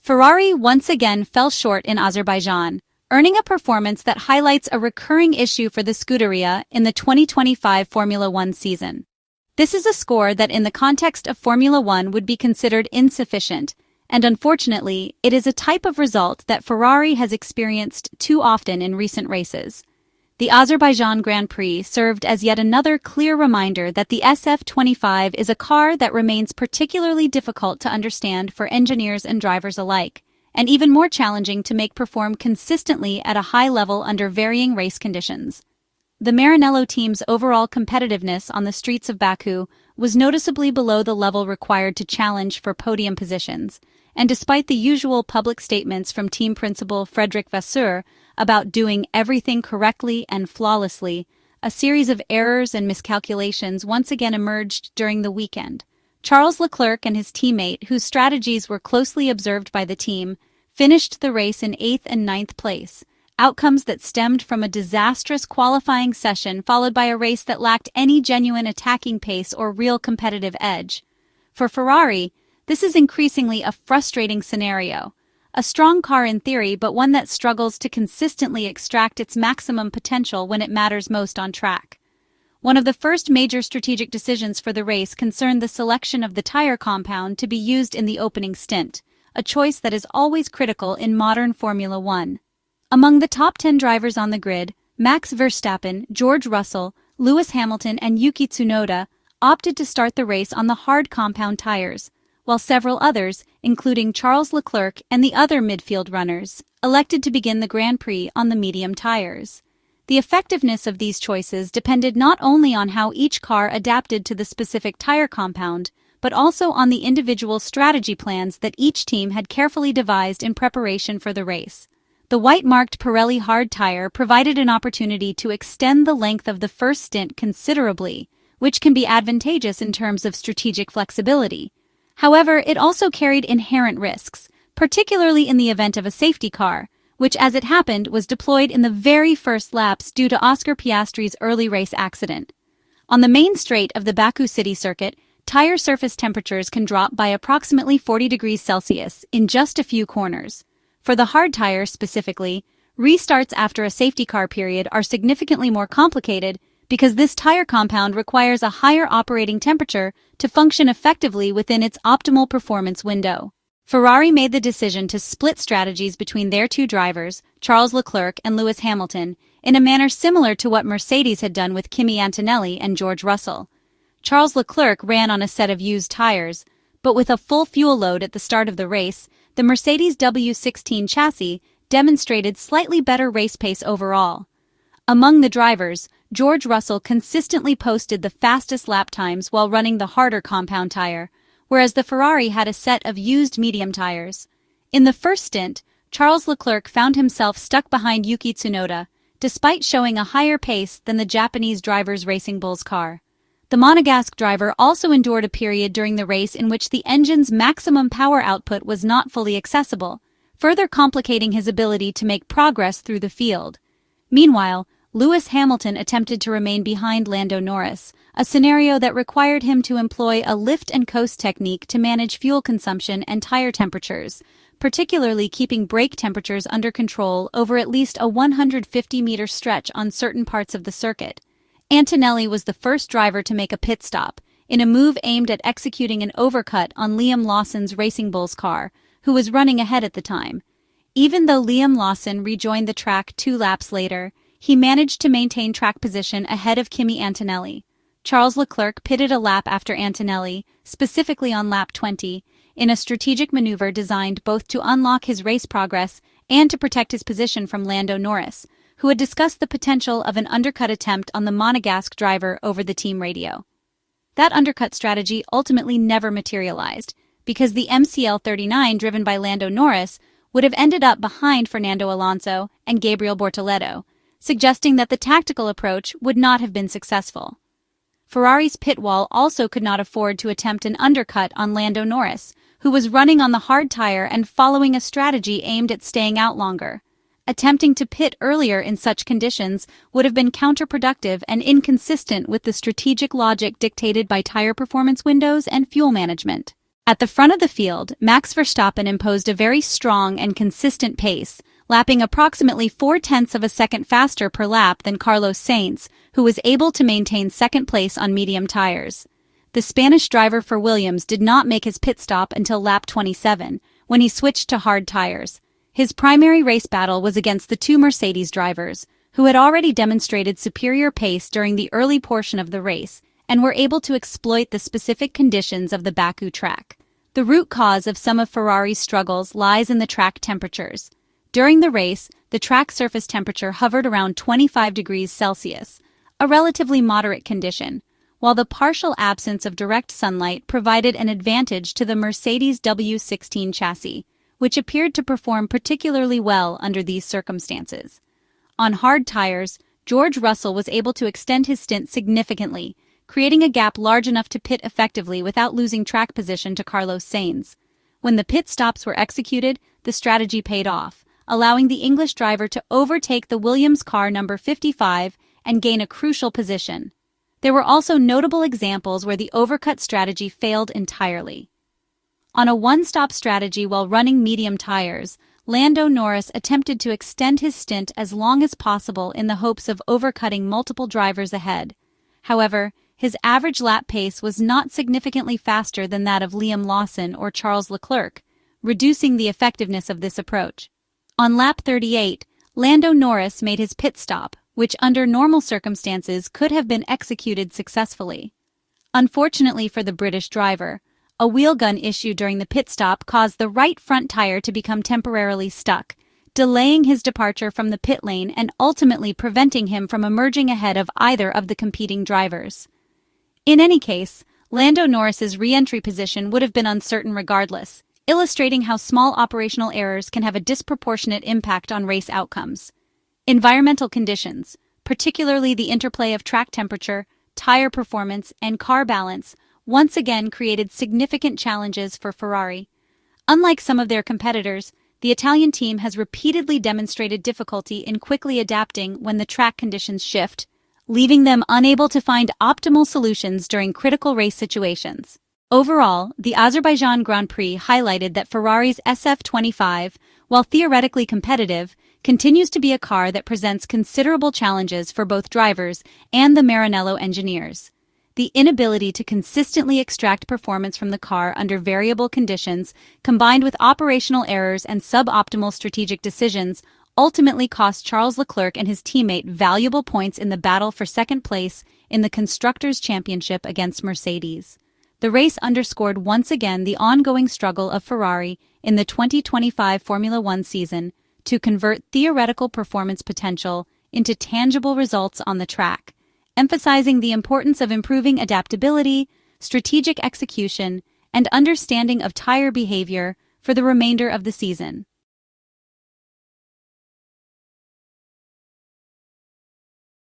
Ferrari once again fell short in Azerbaijan, earning a performance that highlights a recurring issue for the Scuderia in the 2025 Formula One season. This is a score that in the context of Formula One would be considered insufficient, and unfortunately, it is a type of result that Ferrari has experienced too often in recent races. The Azerbaijan Grand Prix served as yet another clear reminder that the SF-25 is a car that remains particularly difficult to understand for engineers and drivers alike, and even more challenging to make perform consistently at a high level under varying race conditions. The Maranello team's overall competitiveness on the streets of Baku was noticeably below the level required to challenge for podium positions, and despite the usual public statements from team principal Frederic Vasseur about doing everything correctly and flawlessly, a series of errors and miscalculations once again emerged during the weekend. Charles Leclerc and his teammate, whose strategies were closely observed by the team, finished the race in 8th and 9th place, outcomes that stemmed from a disastrous qualifying session followed by a race that lacked any genuine attacking pace or real competitive edge. For Ferrari, this is increasingly a frustrating scenario. A strong car in theory, but one that struggles to consistently extract its maximum potential when it matters most on track. One of the first major strategic decisions for the race concerned the selection of the tire compound to be used in the opening stint, a choice that is always critical in modern Formula One. Among the top 10 drivers on the grid, Max Verstappen, George Russell, Lewis Hamilton, and Yuki Tsunoda opted to start the race on the hard compound tires, while several others, including Charles Leclerc and the other midfield runners, elected to begin the Grand Prix on the medium tires. The effectiveness of these choices depended not only on how each car adapted to the specific tire compound, but also on the individual strategy plans that each team had carefully devised in preparation for the race. The white-marked Pirelli hard tire provided an opportunity to extend the length of the first stint considerably, which can be advantageous in terms of strategic flexibility. However, it also carried inherent risks, particularly in the event of a safety car, which, as it happened, was deployed in the very first laps due to Oscar Piastri's early race accident. On the main straight of the Baku city circuit, tire surface temperatures can drop by approximately 40 degrees Celsius in just a few corners. For the hard tire specifically, restarts after a safety car period are significantly more complicated because this tire compound requires a higher operating temperature to function effectively within its optimal performance window. Ferrari made the decision to split strategies between their two drivers, Charles Leclerc and Lewis Hamilton, in a manner similar to what Mercedes had done with Kimi Antonelli and George Russell. Charles Leclerc ran on a set of used tires, but with a full fuel load at the start of the race, the Mercedes W16 chassis demonstrated slightly better race pace overall. Among the drivers, George Russell consistently posted the fastest lap times while running the harder compound tire, whereas the Ferrari had a set of used medium tires. In the first stint, Charles Leclerc found himself stuck behind Yuki Tsunoda, despite showing a higher pace than the Japanese driver's Racing Bull's car. The Monegasque driver also endured a period during the race in which the engine's maximum power output was not fully accessible, further complicating his ability to make progress through the field. Meanwhile, Lewis Hamilton attempted to remain behind Lando Norris, a scenario that required him to employ a lift-and-coast technique to manage fuel consumption and tire temperatures, particularly keeping brake temperatures under control over at least a 150-meter stretch on certain parts of the circuit. Antonelli was the first driver to make a pit stop, in a move aimed at executing an overcut on Liam Lawson's Racing Bull's car, who was running ahead at the time. Even though Liam Lawson rejoined the track 2 laps later, he managed to maintain track position ahead of Kimi Antonelli. Charles Leclerc pitted a lap after Antonelli, specifically on lap 20, in a strategic maneuver designed both to unlock his race progress and to protect his position from Lando Norris, who had discussed the potential of an undercut attempt on the Monegasque driver over the team radio. That undercut strategy ultimately never materialized, because the MCL-39 driven by Lando Norris would have ended up behind Fernando Alonso and Gabriel Bortoleto, suggesting that the tactical approach would not have been successful. Ferrari's pit wall also could not afford to attempt an undercut on Lando Norris, who was running on the hard tire and following a strategy aimed at staying out longer. Attempting to pit earlier in such conditions would have been counterproductive and inconsistent with the strategic logic dictated by tire performance windows and fuel management. At the front of the field, Max Verstappen imposed a very strong and consistent pace, lapping approximately 0.4 of a second faster per lap than Carlos Sainz, who was able to maintain second place on medium tires. The Spanish driver for Williams did not make his pit stop until lap 27, when he switched to hard tires. His primary race battle was against the two Mercedes drivers, who had already demonstrated superior pace during the early portion of the race and were able to exploit the specific conditions of the Baku track. The root cause of some of Ferrari's struggles lies in the track temperatures. During the race, the track surface temperature hovered around 25 degrees Celsius, a relatively moderate condition, while the partial absence of direct sunlight provided an advantage to the Mercedes W16 chassis, which appeared to perform particularly well under these circumstances. On hard tires, George Russell was able to extend his stint significantly, creating a gap large enough to pit effectively without losing track position to Carlos Sainz. When the pit stops were executed, the strategy paid off, allowing the English driver to overtake the Williams car number 55 and gain a crucial position. There were also notable examples where the overcut strategy failed entirely. On a one-stop strategy while running medium tires, Lando Norris attempted to extend his stint as long as possible in the hopes of overcutting multiple drivers ahead. However, his average lap pace was not significantly faster than that of Liam Lawson or Charles Leclerc, reducing the effectiveness of this approach. On lap 38, Lando Norris made his pit stop, which under normal circumstances could have been executed successfully. Unfortunately for the British driver, a wheel gun issue during the pit stop caused the right front tire to become temporarily stuck, delaying his departure from the pit lane and ultimately preventing him from emerging ahead of either of the competing drivers. In any case, Lando Norris's re-entry position would have been uncertain regardless, illustrating how small operational errors can have a disproportionate impact on race outcomes. Environmental conditions, particularly the interplay of track temperature, tire performance, and car balance, once again created significant challenges for Ferrari. Unlike some of their competitors, the Italian team has repeatedly demonstrated difficulty in quickly adapting when the track conditions shift, leaving them unable to find optimal solutions during critical race situations. Overall, the Azerbaijan Grand Prix highlighted that Ferrari's SF-25, while theoretically competitive, continues to be a car that presents considerable challenges for both drivers and the Maranello engineers. The inability to consistently extract performance from the car under variable conditions, combined with operational errors and suboptimal strategic decisions, ultimately cost Charles Leclerc and his teammate valuable points in the battle for second place in the Constructors' Championship against Mercedes. The race underscored once again the ongoing struggle of Ferrari in the 2025 Formula One season to convert theoretical performance potential into tangible results on the track, emphasizing the importance of improving adaptability, strategic execution, and understanding of tire behavior for the remainder of the season.